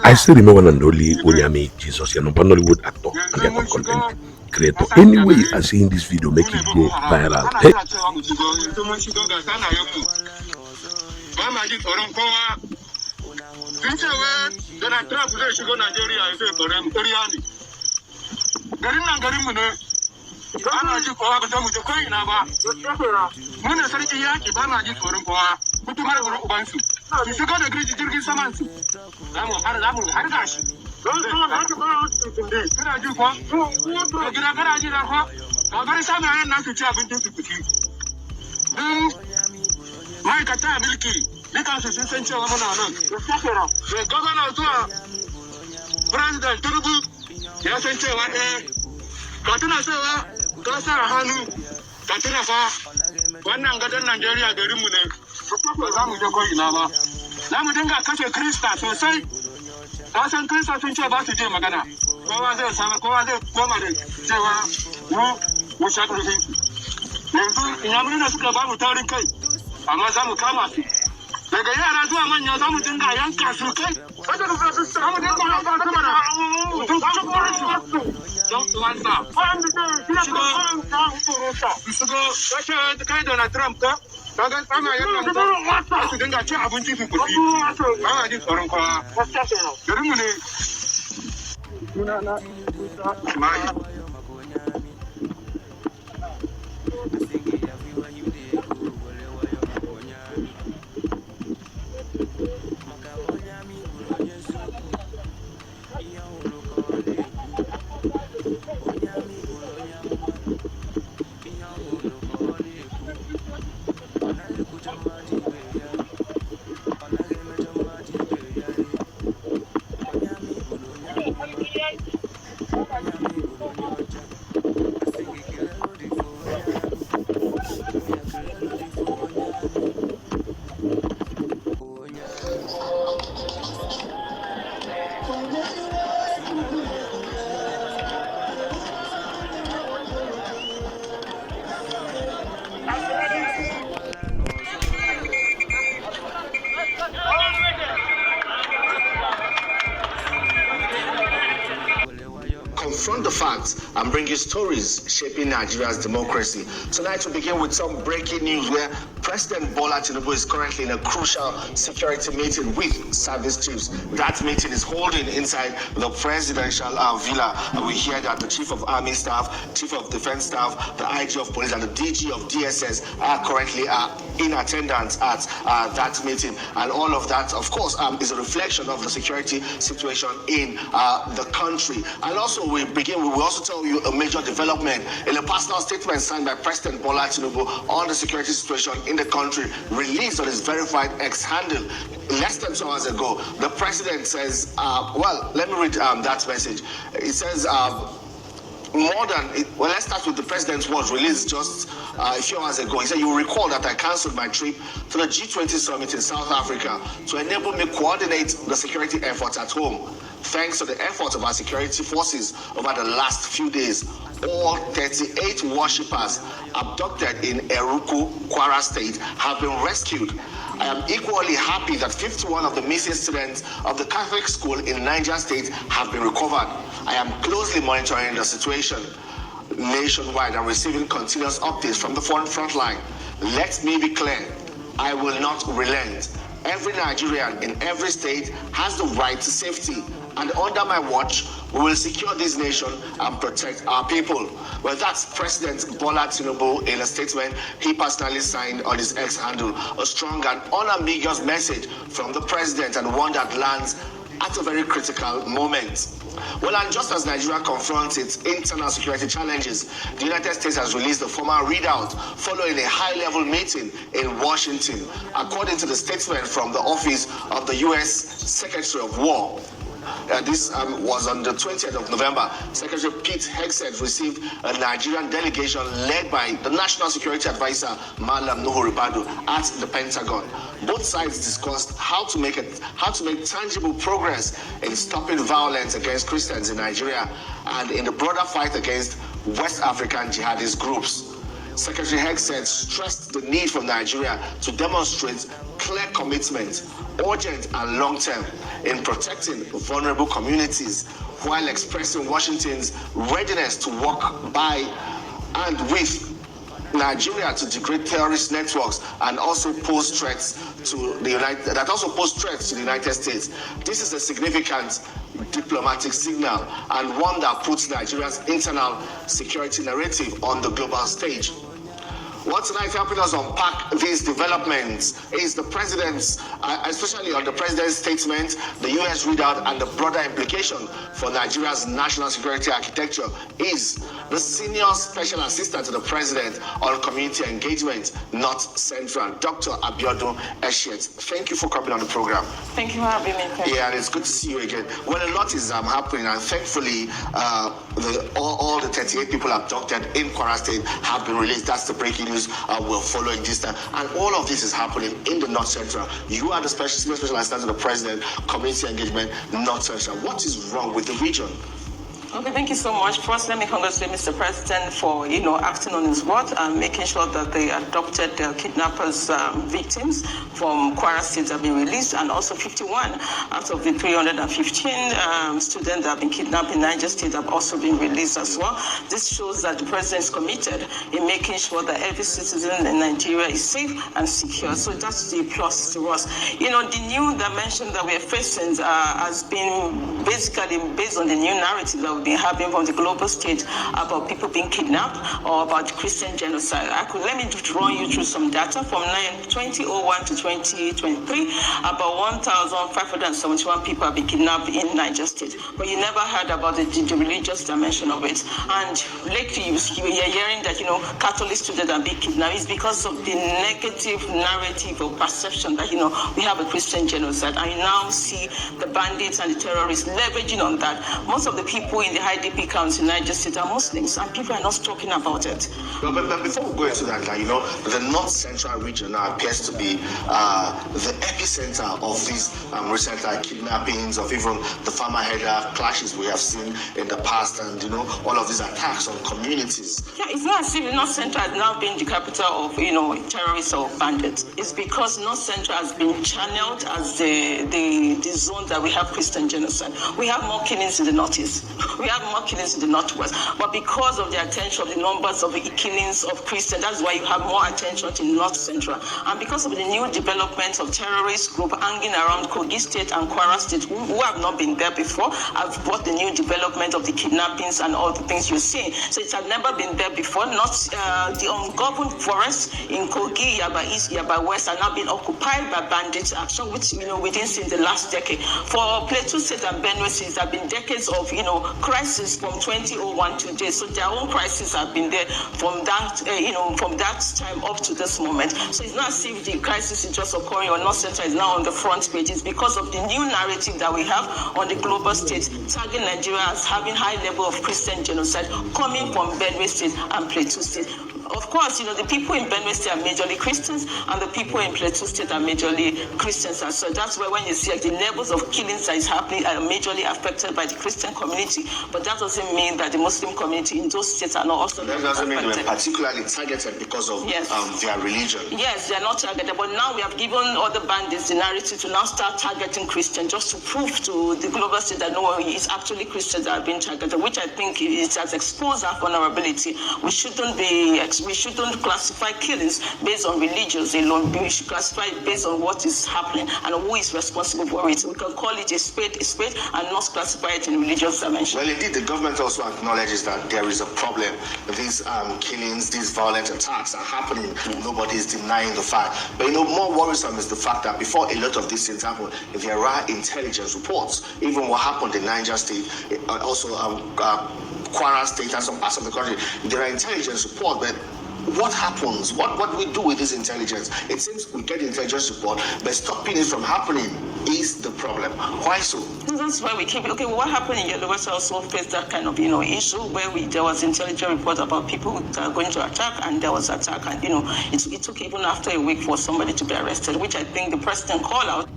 I still remember one and only Onyame Jesus, a Nollywood actor and a content creator. Anyway, I see in this video make it go viral. Hey. President Tinubu ya san cewa ka tuna cewa ka sa hannu ka tuna fa wannan gadon Najeriya garinmu ne ba za mu je ko ina ba za mu dinga kashe Krista sosai ka san Krista sun ce ba su je magana kowa zai koma da cewa mu shakurfi yanzu inyamurin da suka ba mu taurin kai amma za mu kama su daga yara zuwa manya za mu dinga yanka su kai kada ku ga su samu da kuma ba su mana duk su don wanda shigo kace kai Donald Trump ka kaga ana yanka su dinga cin abinci su kuɗi ba a jin tsoron kowa garin mu ne sunana mai Confront the facts and bring you stories shaping Nigeria's democracy. Tonight we begin with some breaking news where President Bola Tinubu is currently in a crucial security meeting with service chiefs. That meeting is holding inside the presidential villa. And we hear that the Chief of Army Staff, Chief of Defense Staff, the IG of Police and the DG of DSS are currently in attendance at that meeting. And all of that, of course, is a reflection of the security situation in the country. And also we will also tell you a major development in a personal statement signed by President Bola Tinubu on the security situation in the country, released on his verified X handle less than 2 hours ago. The president says, well, let me read that message. It says, let's start with the president's words released just a few hours ago. He said, "You will recall that I cancelled my trip to the G20 summit in South Africa to enable me coordinate the security efforts at home. Thanks to the efforts of our security forces over the last few days, all 38 worshippers abducted in Eruku, Kwara State have been rescued. I am equally happy that 51 of the missing students of the Catholic school in Niger State have been recovered. I am closely monitoring the situation nationwide and receiving continuous updates from the front line. Let me be clear, I will not relent. Every Nigerian in every state has the right to safety, and under my watch, we will secure this nation and protect our people." Well, that's President Bola Tinubu in a statement he personally signed on his X handle. A strong and unambiguous message from the president, and one that lands at a very critical moment. Well, and just as Nigeria confronts its internal security challenges, the United States has released a formal readout following a high-level meeting in Washington. According to the statement from the office of the U.S. Secretary of War, this was on the 20th of November. Secretary Pete Hegseth received a Nigerian delegation led by the National Security Advisor Malam Nuhu Ribadu at the Pentagon. Both sides discussed how to make tangible progress in stopping violence against Christians in Nigeria and in the broader fight against West African jihadist groups. Secretary Hegseth stressed the need for Nigeria to demonstrate clear commitment, urgent and long-term, in protecting vulnerable communities while expressing Washington's readiness to work by and with Nigeria to degrade terrorist networks and also pose threats to the United States. This is a significant diplomatic signal and one that puts Nigeria's internal security narrative on the global stage. What tonight helping us unpack these developments is the president's, especially on the president's statement, the U.S. readout, and the broader implication for Nigeria's national security architecture is the senior special assistant to the president on community engagement, North Central, Dr. Abiodun Eshet. Thank you for coming on the program. Thank you for having me. Yeah, and it's good to see you again. Well, a lot is happening, and thankfully, all the 38 people abducted in Kwara State have been released. That's the breaking news we're following this time. And all of this is happening in the North Central. You are the special assistant to the president, community engagement, North Central. What is wrong with the region? Okay, thank you so much. First, let me congratulate Mr. President for, acting on his word and making sure that the adopted kidnappers' victims from Kwara State have been released, and also 51 out of the 315 students that have been kidnapped in Niger State have also been released as well. This shows that the president is committed in making sure that every citizen in Nigeria is safe and secure. So that's the plus to us. The new dimension that we're facing has been basically based on the new narrative that we've been having from the global stage about people being kidnapped or about Christian genocide. Let me run you through some data from 2001 to 2023. About 1,571 people have been kidnapped in Niger State, but you never heard about the religious dimension of it. And lately, you're hearing that Catholic students are being kidnapped. It's because of the negative narrative or perception that we have a Christian genocide, and you now see the bandits and the terrorists leveraging on that. Most of the people in the IDP camps in Niger State are Muslims, and people are not talking about it. But before we go into that, the North Central region now appears to be the epicenter of these recent kidnappings, of even the farmer header clashes we have seen in the past, and all of these attacks on communities. Yeah, it's not as if the North Central has now been the capital of terrorists or bandits. It's because North Central has been channeled as the zone that we have Christian genocide. We have more killings in the Northeast. We have more killings in the Northwest. But because of the attention of the numbers of the killings of Christians, that's why you have more attention in North Central. And because of the new development of terrorist group hanging around Kogi State and Kwara State, who have not been there before, have brought the new development of the kidnappings and all the things you're seeing. So it has never been there before. Not the ungoverned forests in Kogi, Yaba East, Yaba West are now being occupied by bandit action, which we didn't see in the last decade. For Plateau State and Benue State, there have been decades of crisis from 2001 to today. So their own crises have been there from that from that time up to this moment. So it's not as if the crisis is just occurring on North Central is now on the front page. It's because of the new narrative that we have on the global stage, tagging Nigeria as having high level of Christian genocide coming from Benue State and Plateau State. Of course, the people in Benue State are majorly Christians, and the people in Plateau State are majorly Christians. And so that's why when you see the levels of killings that is happening are majorly affected by the Christian community. But that doesn't mean that the Muslim community in those states are not also affected. That doesn't mean they're particularly targeted because of their religion. Yes, they're not targeted. But now we have given other bandits the narrative to now start targeting Christians, just to prove to the global state that no, it's actually Christians that are being targeted, which I think it has exposed our vulnerability. We shouldn't classify killings based on religions alone. We should classify it based on what is happening and who is responsible for it. We can call it a spade, and not classify it in religious dimension. Well, indeed, the government also acknowledges that there is a problem. These killings, these violent attacks are happening. Nobody is denying the fact. But more worrisome is the fact that before a lot of these things happen, there are intelligence reports. Even what happened in Niger State, also Kwara State and some parts of the country, there are intelligence reports, but what happens? What do we do with this intelligence? It seems we get the intelligence report, but stopping it from happening is the problem. Why so? That's why we keep it. Okay, what happened in Yellow West also faced that kind of issue where there was intelligence report about people that are going to attack, and there was attack, and it took even after a week for somebody to be arrested, which I think the president called out.